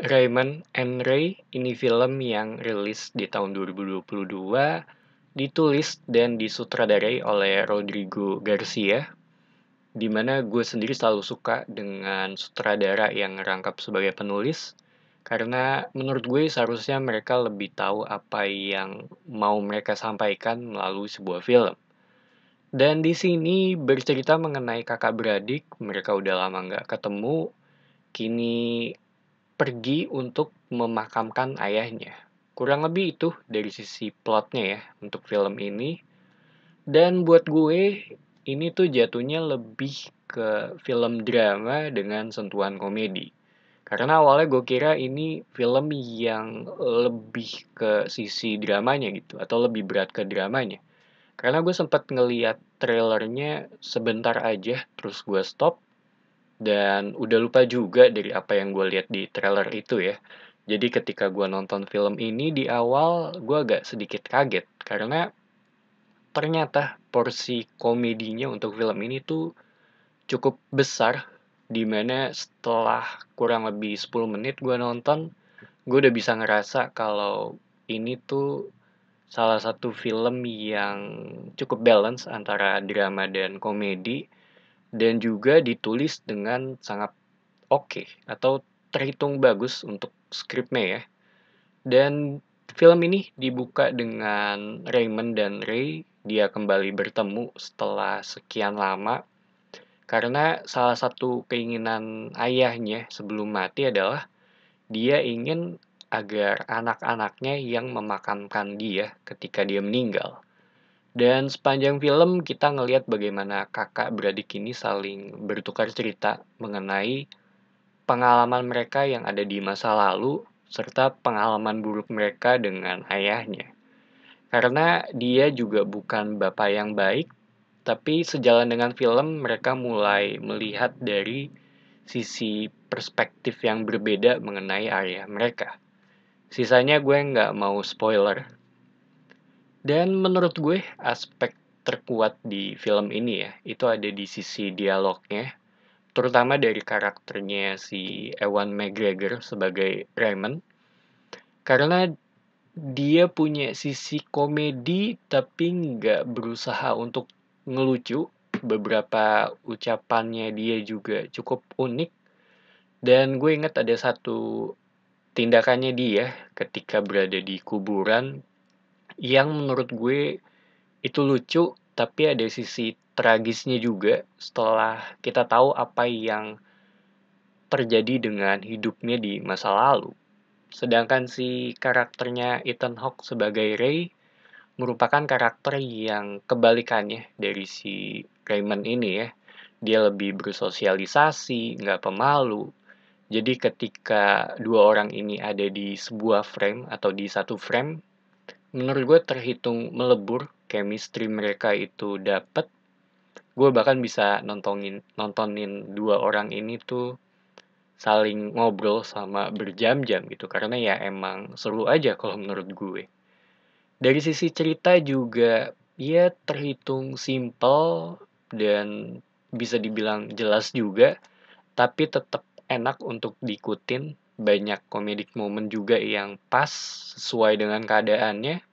Raymond and Ray ini film yang rilis di tahun 2022, ditulis dan disutradarai oleh Rodrigo Garcia, di mana gue sendiri selalu suka dengan sutradara yang ngerangkap sebagai penulis, karena menurut gue seharusnya mereka lebih tahu apa yang mau mereka sampaikan melalui sebuah film. Dan di sini bercerita mengenai kakak beradik, mereka udah lama nggak ketemu, kini pergi untuk memakamkan ayahnya. Kurang lebih itu dari sisi plotnya ya untuk film ini. Dan buat gue, ini tuh jatuhnya lebih ke film drama dengan sentuhan komedi. Karena awalnya gue kira ini film yang lebih ke sisi dramanya gitu, atau lebih berat ke dramanya. Karena gue sempat ngeliat trailernya sebentar aja, terus gue stop, dan udah lupa juga dari apa yang gue lihat di trailer itu ya. Jadi ketika gue nonton film ini di awal, gue agak sedikit kaget. Karena ternyata porsi komedinya untuk film ini tuh cukup besar. Dimana setelah kurang lebih 10 menit gue nonton, gue udah bisa ngerasa kalau ini tuh salah satu film yang cukup balance antara drama dan komedi. Dan juga ditulis dengan sangat oke, atau terhitung bagus untuk skripnya ya. Dan film ini dibuka dengan Raymond dan Ray, dia kembali bertemu setelah sekian lama, karena salah satu keinginan ayahnya sebelum mati adalah dia ingin agar anak-anaknya yang memakamkan dia ketika dia meninggal. Dan sepanjang film kita ngelihat bagaimana kakak beradik ini saling bertukar cerita mengenai pengalaman mereka yang ada di masa lalu, serta pengalaman buruk mereka dengan ayahnya. Karena dia juga bukan bapak yang baik, tapi sejalan dengan film mereka mulai melihat dari sisi perspektif yang berbeda mengenai ayah mereka. Sisanya gue nggak mau spoiler. Dan menurut gue aspek terkuat di film ini ya, itu ada di sisi dialognya, terutama dari karakternya si Ewan McGregor sebagai Raymond, karena dia punya sisi komedi tapi nggak berusaha untuk ngelucu. Beberapa ucapannya dia juga cukup unik, dan gue ingat ada satu tindakannya dia ketika berada di kuburan yang menurut gue itu lucu, tapi ada sisi tragisnya juga setelah kita tahu apa yang terjadi dengan hidupnya di masa lalu. Sedangkan si karakternya Ethan Hawke sebagai Ray merupakan karakter yang kebalikannya dari si Raymond ini ya. Dia lebih bersosialisasi, nggak pemalu. Jadi ketika dua orang ini ada di sebuah frame atau di satu frame, menurut gue terhitung melebur, chemistry mereka itu dapet. Gue bahkan bisa nontonin dua orang ini tuh saling ngobrol sama berjam-jam gitu, karena ya emang seru aja kalau menurut gue. Dari sisi cerita juga ya terhitung simple dan bisa dibilang jelas juga, tapi tetap enak untuk diikutin. Banyak comedic moment juga yang pas sesuai dengan keadaannya.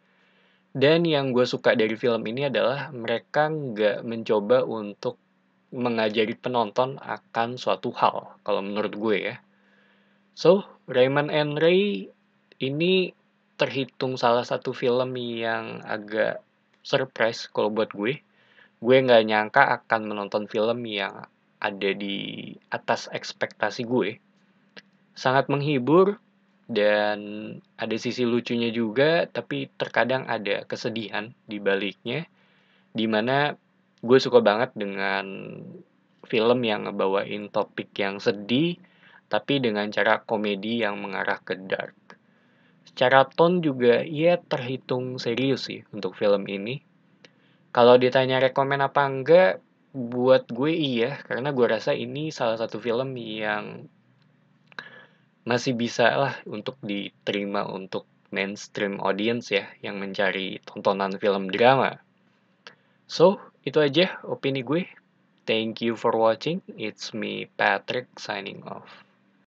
Dan yang gue suka dari film ini adalah mereka nggak mencoba untuk mengajari penonton akan suatu hal, kalau menurut gue ya. So, Raymond and Ray ini terhitung salah satu film yang agak surprise kalau buat gue. Gue nggak nyangka akan menonton film yang ada di atas ekspektasi gue. Sangat menghibur dan ada sisi lucunya juga, tapi terkadang ada kesedihan di baliknya, dimana gue suka banget dengan film yang ngebawain topik yang sedih, tapi dengan cara komedi yang mengarah ke dark. Secara tone juga ya terhitung serius sih untuk film ini. Kalau ditanya rekomen apa enggak, buat gue iya, karena gue rasa ini salah satu film yang masih bisa lah untuk diterima untuk mainstream audience ya, yang mencari tontonan film drama. So, itu aja opini gue. Thank you for watching. It's me, Patrick, signing off.